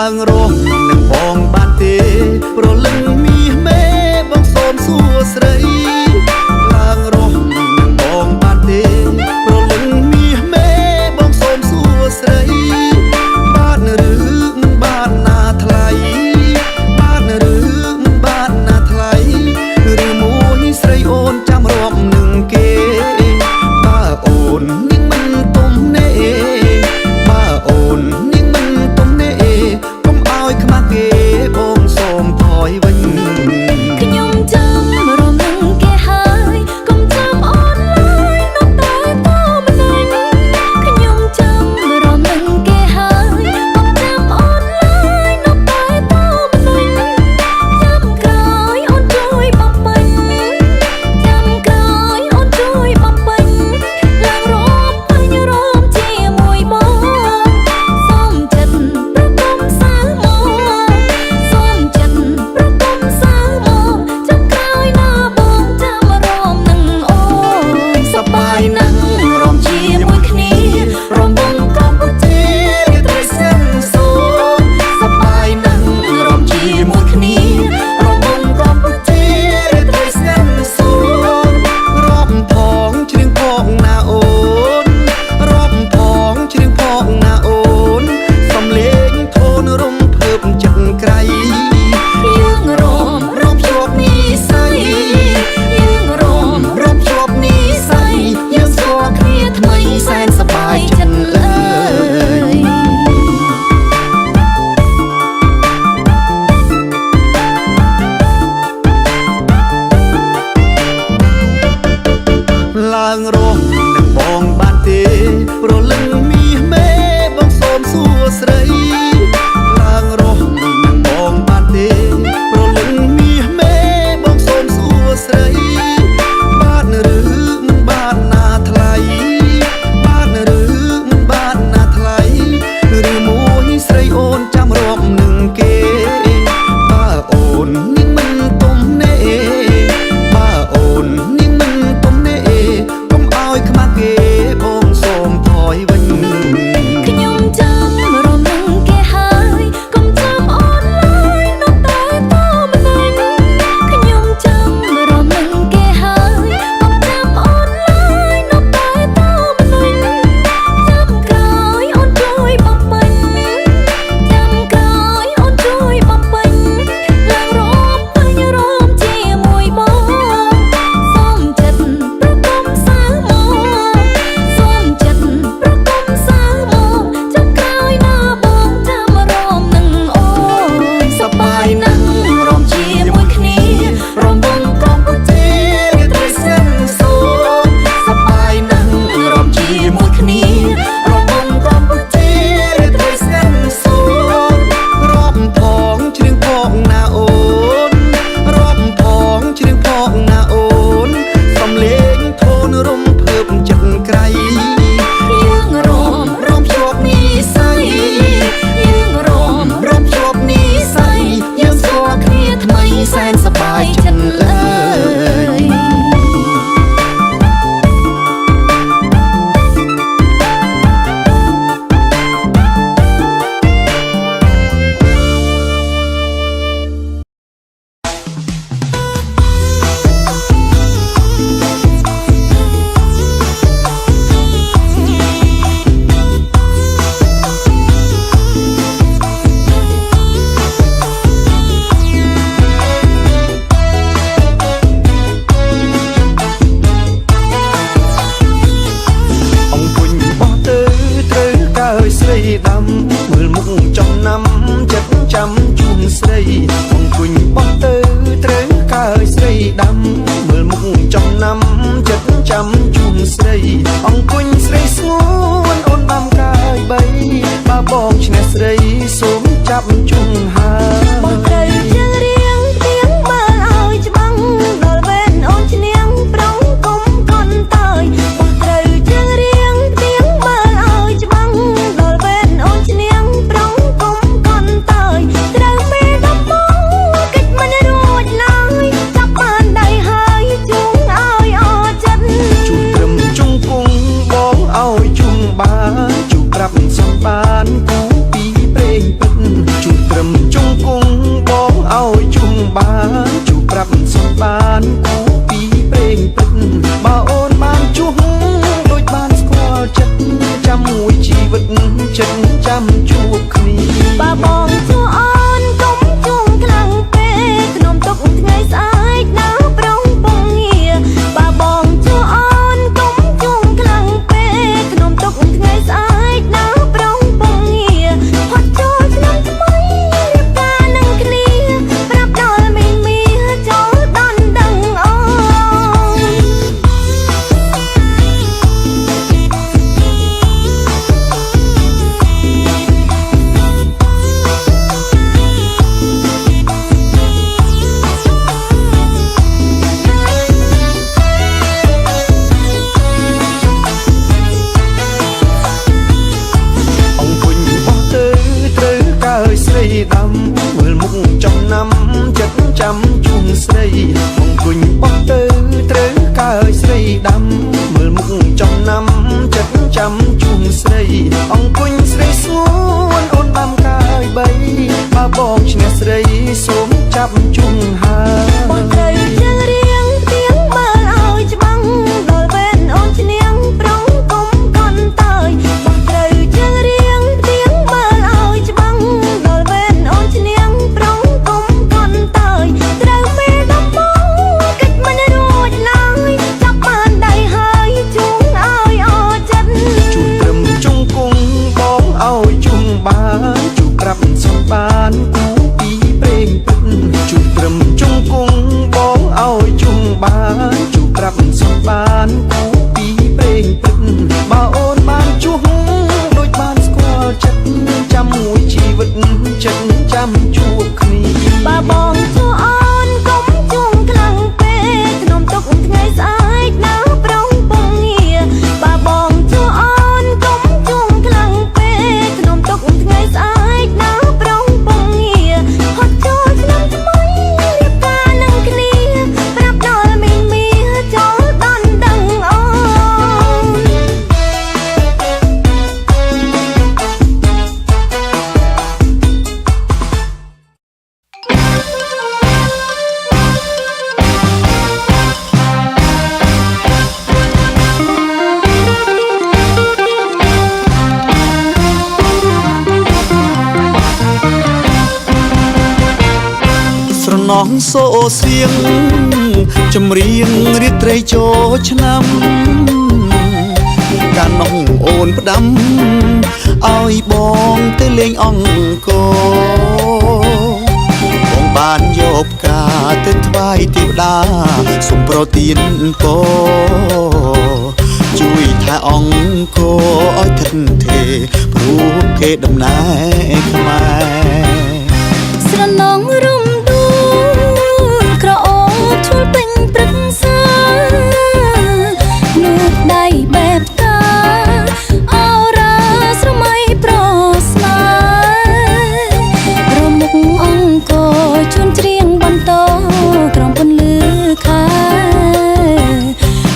ឡើងរស់នឹងបងបានទេព្រលឹងមាសមេបងសូមសួស្ដីឡើងរស់នឹងបងបានទេព្រលឹងមាសមេបងសូមសួស្ដីបានឬមិនបានណាថ្លៃបានឬមិនបានណាថ្លៃឬមួយស្រីអូនចាំរាប់នឹងគេបើអូននាងមិនទុំណែបើអូននាងមិនទុំណែកុំឲ្យខ្មាស់គេបងសូមថយវិញខ្ញុំចាំរំលឹងគេហើយកុំចាំអូនឡើយនៅតែតមិនវិញខ្ញុំចាំរំលឹងគេហើយកុំចាំអូនឡើយនៅតែតមិនវិញចាំក្រោយអូនជួយបំពេញចាំក្រោយអូនជួយបំពេញឡើងរំពេញរំជាមួយបងសូមចិត្តប្រកបសាមកសូមចិត្តប្រកបសាមកចាំក្រោយណាបងចាំរំនឹងអូនសប្បាយណាស់រំជាមួយគ្នារំបងកម្ពុជារាត្រីសិនសូនសប្បាយណាស់រំជាមួយគ្នារំបងកម្ពុជារាត្រីសិនសូនរាប់ផងជ្រៀងផងណាអូនរាប់ផងជ្រៀងផងណាអូនសំលេងធូនរំភើបចិត្តក្រៃយើងរំជាប់និស័យយើងរំជាប់និស័យយើងស្គាល់គ្នាថ្មីសែនសប្បាយចិត្តលើយឡើងរស់នឹងបងបានទេព្រលឹងមាសមេបងសូមសួស្ដីឡើងរស់នឹងបងបានទេព្រលឹងមាសមេបងសូមសួស្ដីបានឬមិនបានណាថ្លៃបានឬមិនបានណាថ្លៃឬមួយស្រីអូនចាំរាប់នឹងគេបើអូននាងមិនទុំណែបើអូននាងមិនទុំណែកុំឲ្យខ្មាស់គេបងសូមថយវិញខ្ញុំចាំរំលឹងគេហើយកុំចាំអូនឡើយនៅតែតមិនវិញខ្ញុំចាំរំលឹងគេហើយកុំចាំអូនឡើយនៅតែតមិនវិញចាំក្រោយអូនជួយបំពេញចាំក្រោយអូនជួយបំពេញឡើងរំពេញរំជាមួយបងសូមចិត្តប្រកបសាមកសូមចិត្តប្រកបសាមកចាំក្រោយណាបងចាំរំនឹងអូនសប្បាយណាស់រំជាមួយគ្នារំបងកម្ពុជារាត្រីសិនសូនសប្បាយណាស់រំជាមួយគ្នារំបងកម្ពុជារាត្រីសិនសូនរាប់ផងជ្រៀងផងណាអូនរាប់ផងជ្រៀងផងណាអូនសំលេងធូនរំភើបចិត្តក្រៃយើងរំជាប់និស័យយើងរំជាប់និស័យយើងស្គាល់គ្នាថ្មីសែនសប្បាយចិត្តលើយអង្គុញបោះទៅត្រូវកើយស្រីដាំមើលមុខចំណាំចិត្តចាំជូនស្រីអង្គុញបោះទៅត្រូវកើយស្រីដាំមើលមុខចំណាំចិត្តចាំជូនស្រីអង្គុញស្រីស្ងួនអូនដាំកើយបីបើបងឈ្នះស្រីសូមចាប់ជុំហើយបងត្រូវជើងរៀងទៀងមើលឲ្យច្បាំងដល់វេនអូនឈ្នះប្រងគុំកន់តើយបងត្រូវជើងរៀងទៀងមើលឲ្យច្បាំងដល់វេនអូនឈ្នះប្រងគុំកន់តើយត្រូវពេលដំបងកិច្ចមិនរួចឡើយចាប់បានដៃហើយ រាប់សំបានគូពីព្រេងព្រឹកបើអូនបានជួបដូចបានស្គាល់ចិត្តចាំមួយជីវិតចិត្តចាំជួបគ្នាបើបងជួអូនកុំជួងខ្លាំងពេកខ្ញុំទុកថ្ងៃស្អែកនៅប្រងពងងារបើបងជួអូនកុំជួងខ្លាំងពេកខ្ញុំទុកថ្ងៃស្អែកនៅប្រងពងងារហត់ចូលឆ្នាំថ្មីរៀបការនឹងគ្នាប្រាប់ដល់មីងមាចូលដល់ដឹងអូនដាំមើលមុខចំណាំចិត្តចាំជួងស្រីអង្គុញបោះទៅត្រូវកើស្រីដាំមើលមុខចំណាំចិត្តចាំជួងស្រីអង្គុញស្រីសួនអូនដាំកើបីបើបងឈ្នះស្រីសូមចាប់ជួងហើយបងត្រូវជើងរៀងទៀងមើលឲ្យច្បាំងដល់វេនអូនឈ្នះប្រងកុំកន់តើយបងត្រូវជើងរៀងទៀងមើលឲ្យច្បាំងដល់វេនអូនឈ្នះប្រងកុំកន់តើយត្រូវពេលដំបងគិតមិនរួចឡើយចាប់បានដៃហើយជួងឲ្យអរចិត្តជួបត្រឹមជុំគង់បងឲ្យជុំបានជួបប្រាប់សំបានគូពីព្រេងព្រឹកជួបត្រឹមជុំគង់បងឲ្យជុំបានជួបប្រាប់សំបានគូពីព្រេងព្រឹកបើអូនបានជួបដូចបានស្គាល់ចិត្តចាំមួយជីវិតចិត្តចាំជួបគ្នាបើបងជួអូនកុំជួងខ្លាំងពេកខ្ញុំទុកថ្ងៃស្អែកនៅប្រងពងងារបើបងជួអូនកុំជួងខ្លាំងពេកខ្ញុំទុកថ្ងៃស្អែកនៅប្រងពងងារហត់ចូលឆ្នាំថ្មីរៀបការនឹងគ្នាប្រាប់ដល់មីងមាចូលដល់ដឹងអូនស្រណោះសូសៀងចម្រៀងរាត្រីចូលឆ្នាំកាលនោះអូនផ្ដាំឲ្យបងទៅលេងអង្គបងបានយកផ្កាទៅថ្វាយទេវតាសូមប្រទានពរជួយថែអង្គឲ្យថិតថេរព្រោះគេដំណើរខ្មែរស្រណងរំដួលក្រអូបឈុលពេញព្រឹកសានួនដៃបែបតាអរ៉ាស្រមៃប្រស្នារមុខអង្គជូនច្រៀងបន្តក្រំពន្លឺខែ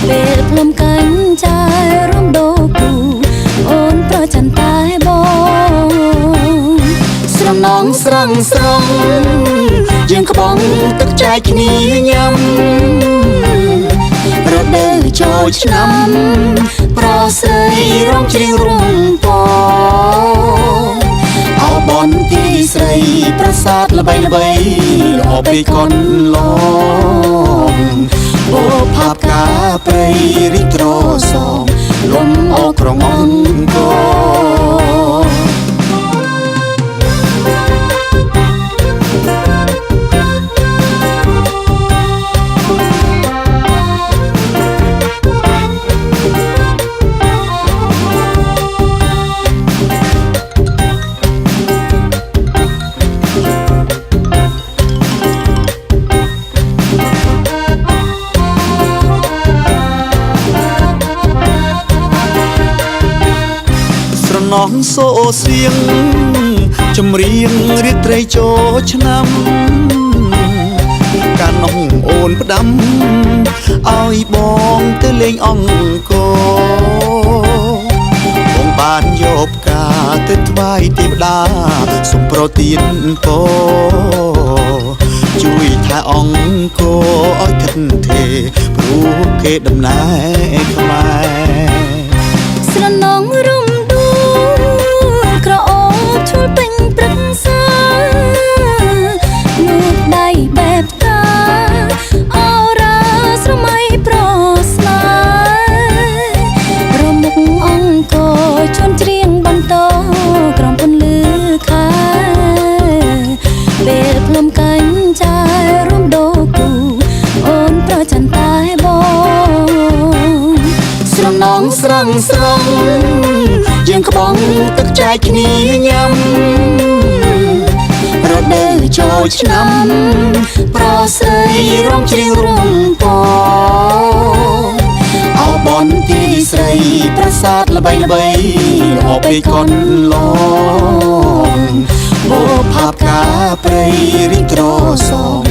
ពេលភ្លុំកាញ់ចាយរំដោគូអូនប្រច័ន្ទតែបងស្រណងស្រងស្រងយើងក្បងទឹកចែកគ្នាញ៉ាំរដូវចូលឆ្នាំប្រស្រីរំច្រៀងរំពងអោបនទីស្រីប្រាសាទល្បីល្បីល្អពេកកនឡងអូផាបកាព្រៃរីកត្រសងលំអោក្រងអង្គណោះសូសៀងចម្រៀងរាត្រីចូលឆ្នាំកាលនោះអូនផ្ដាំឲ្យបងទៅលេងអង្គបងបានយកផ្កាទៅថ្វាយទេវតាសូមប្រទានពរ ជួយថាអង្គឲ្យថិតថេរព្រោះគេដំណើរខ្មែរស្រណងរំដួលក្រអូបឈុលពេញព្រឹកសាងូតដៃបែបតាអរ៉ាស្រមៃប្រស្នារមុខអង្គជន់ច្រៀងបន្តក្រំពន្លឺខែពេលភ្នំកាញ់ចាយរំដោគូអូនប្រច័ន្ទតែបងស្រណងស្រងស្រងយើងក្បងទឹកចែកគ្នាញ៉ាំរដូវចូលឆ្នាំប្រស្រីរំជ្រៀងរំពងអោបនទីស្រីប្រាសាទល្បីល្បីល្អពេកកូនឡងបោផាបកាព្រៃរីត្រសង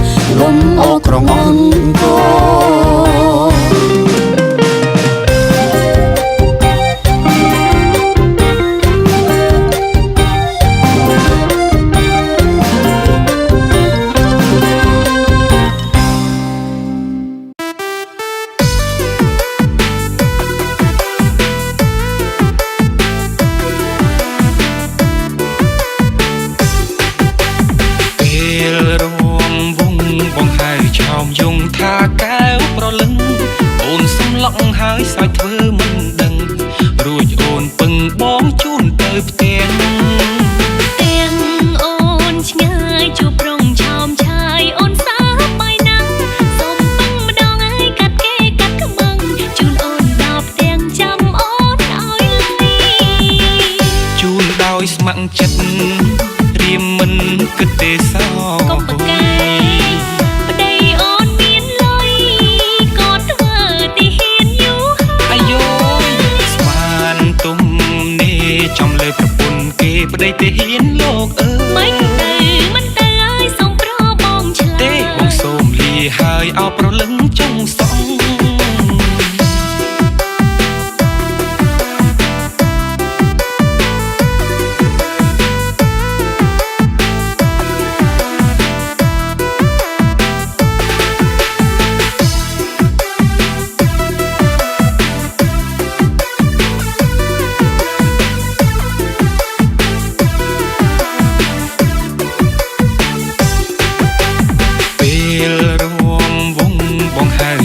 លំអោក្រងអង្គហើយសើចធ្វើមិនដឹងរួចអូនពឹងបងជូនទៅផ្ទះទាំងអូនឆ្ងាយជួបប្រងឆោមឆាយអូនសាបាយណាស់សុំពឹងម្ដងឲ្យកាត់គេកាត់ខ្មឹងជូនអូនដល់ផ្ទាំងចាំអូនឲ្យលីជូនដោយស្ម័គ្រចិត្តរៀមមិនគិតទេសោកុំប្រកែប្តីអូនមានលុយក៏ធ្វើទីចំលើប្រពន្ធគេប្តីទេហ៊ានលោកអើយមិនទៅឲ្យសុំប្របងឆ្លើយទេបងសូមលាហើយអោប្រលឹងចុងសង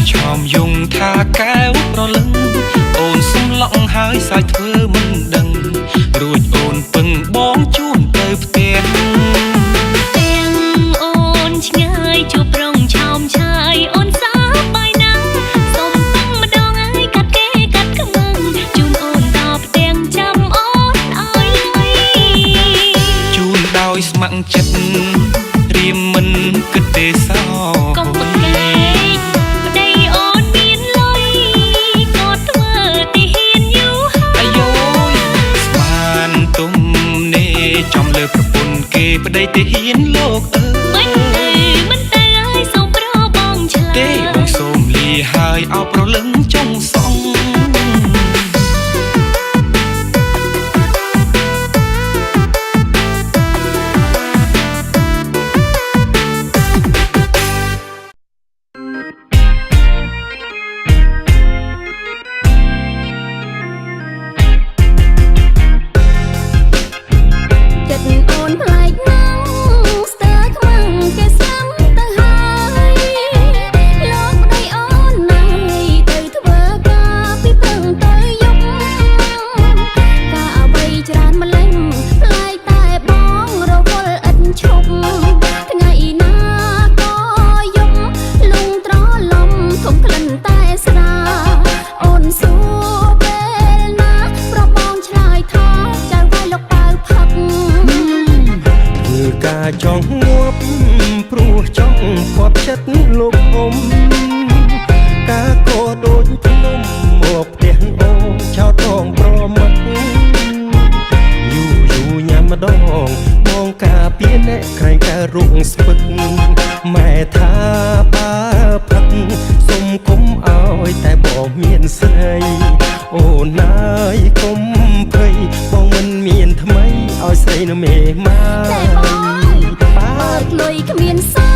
ឆោមយងថាកែវប្រលឹងអូនសុំឡងហើយសើចធ្វើមិនដឹងរួចអូនពឹងបងជូនទៅផ្ទះទាំងអូនឆ្ងាយជួបប្រងឆោមឆាយអូនសាបាយណាស់សុំពឹងម្ដងឲ្យកាត់គេកាត់ខ្មឹងជូនអូនដល់ផ្ទាំងចាំអូនឲ្យលីជូនដោយស្ម័គ្រចិត្តរៀមមិនគិតទេសោកុំប្រកែចំលើប្រពន្ធគេប្តីទេហ៊ានលោកអើយមិនទៅឲ្យសុំប្របងឆ្លើយទេបងសូមលាហើយអោប្រលឹងចុងសងចង់ងាប់ព្រោះចង់ផាត់ចិត្តលោកអ៊ំការក៏ដូចភ្នំមកផ្ទះអូចោតដងប្រមាត់យូរញ៉ាំម្ដងបងការពារអ្នកក្រែងតែរុកស្ពឹកម៉ែថាបើផឹកសុំគុំឲ្យតែបងមានស្រីអូនណាយកុំភ័យបងមិនមានថ្មីឲ្យស្រីនៅមេម៉ាយតែបងបើកលុយគ្មានសា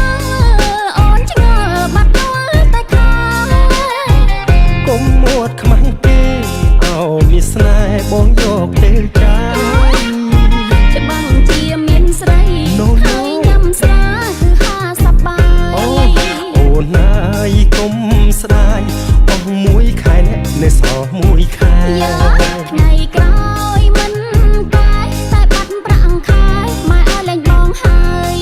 យកុំស្ដាយអស់មួយខែអ្នកនៅសល់មួយខែថ្ងៃក្រោយមិនតែបាត់ប្រាក់ខែម៉ែឲ្យលែងបងហើយ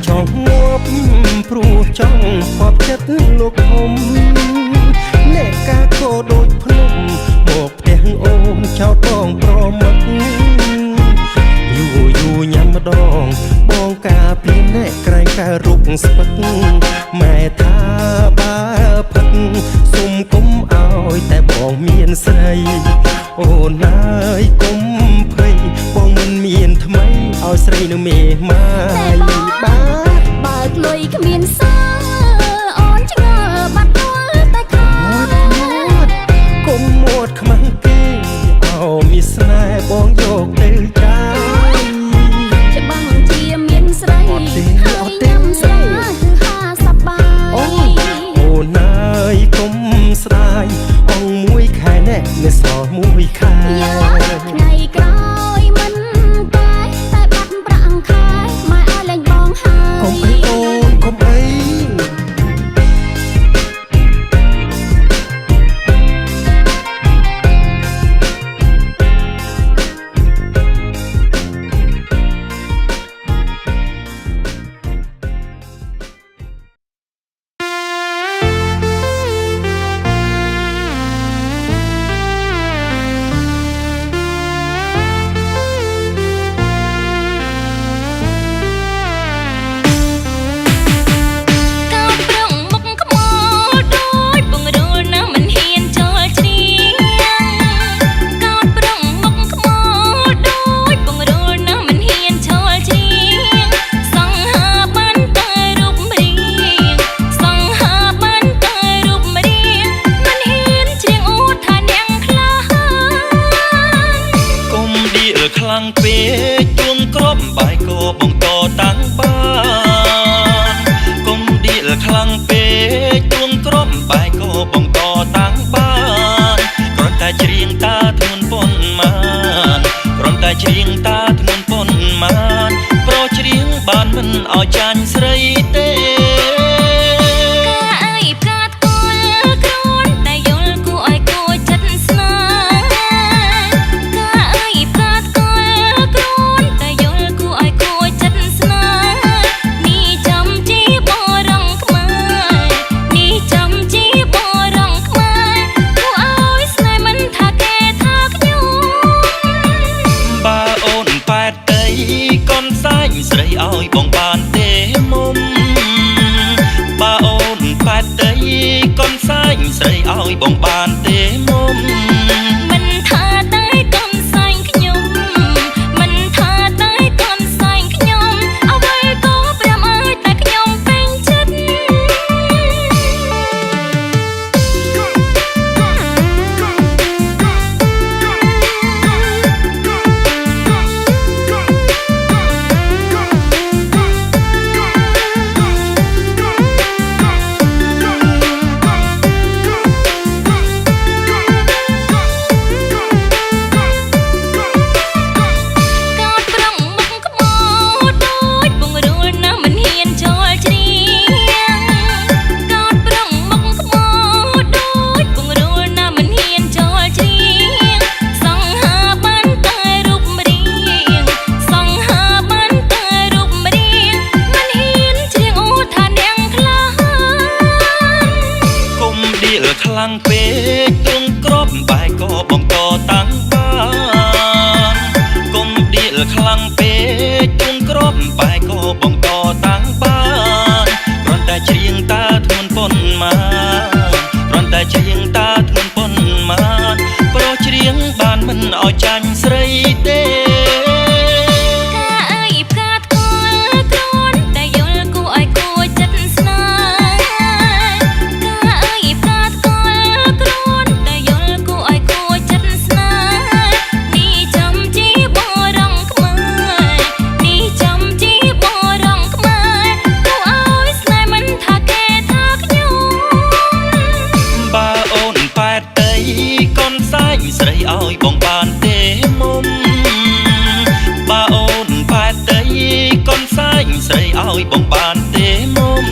ចង់ងាប់ព្រោះចង់ខប់ចិត្តលោកធំអ្នកកាកោដូចភ្នំមកផ្ទះអូនចោលបងប្រមិតយូរញ៉ាំម្ដងបងការពីអ្នកក្រែងការរុកស្ពឹកម៉ែថាបើផឹកសុំគុំឲ្យតែបងមានស្រីអូនអើយកុំភ័យបងមិនមានថ្មីឲ្យស្រីនឹងមេម៉ាយបើកលុយគ្មានសល់អូនឆ្ងល់បាត់ដួលតែខាតគុំមួតខ្មាំងគេអោមានស្នេហ៍បងយកទៅចាយច្បាំងជាមានស្រីហើយញ៉ាំស្រាគឺហាសប្បាយអូនអើយកុំស្ដាយអងមួយខែអ្នកនៅសល់មួយខែថ្ងៃក្រោយមិនតែបាត់ប្រាក់ខែម៉ែឲ្យលែងបងហើយកុំអីអូនកុំអីច្រៀងតាធ្ងន់ប៉ុនមានប្រច្រៀងបានមិនឲ្យចាញ់ស្រីទេស្រីឲ្យបងបានទេមុំបើអូនប៉ែតដីកុំសាញ់ស្រីឲ្យបងបានទេមុំមិនថាតែកុំសាញ់ខ្ញុំមិនថាតែកុំសាញ់ខ្ញុំអ្វីក៏ព្រាមឲ្យតែខ្ញុំពេញចិត្ត ងពេកទ្រង់ក្របបែកក៏បង្កតាំងបានកុំដៀលខ្លាំងពេកទ្រង់ក្របបែកក៏បង្កតាំងបានគ្រាន់តែច្រៀងតាធ្ងន់ប៉ុន្មានគ្រាន់តែច្រៀងតាធ្ងន់ប៉ុន្មានប្រុសច្រៀងបានមិនឲ្យចាញ់ស្រីទេស្រីឲ្យបងបានទេមុំបើអូនផែតដីកូនសាច់ស្រីឲ្យបងបានទេមុំ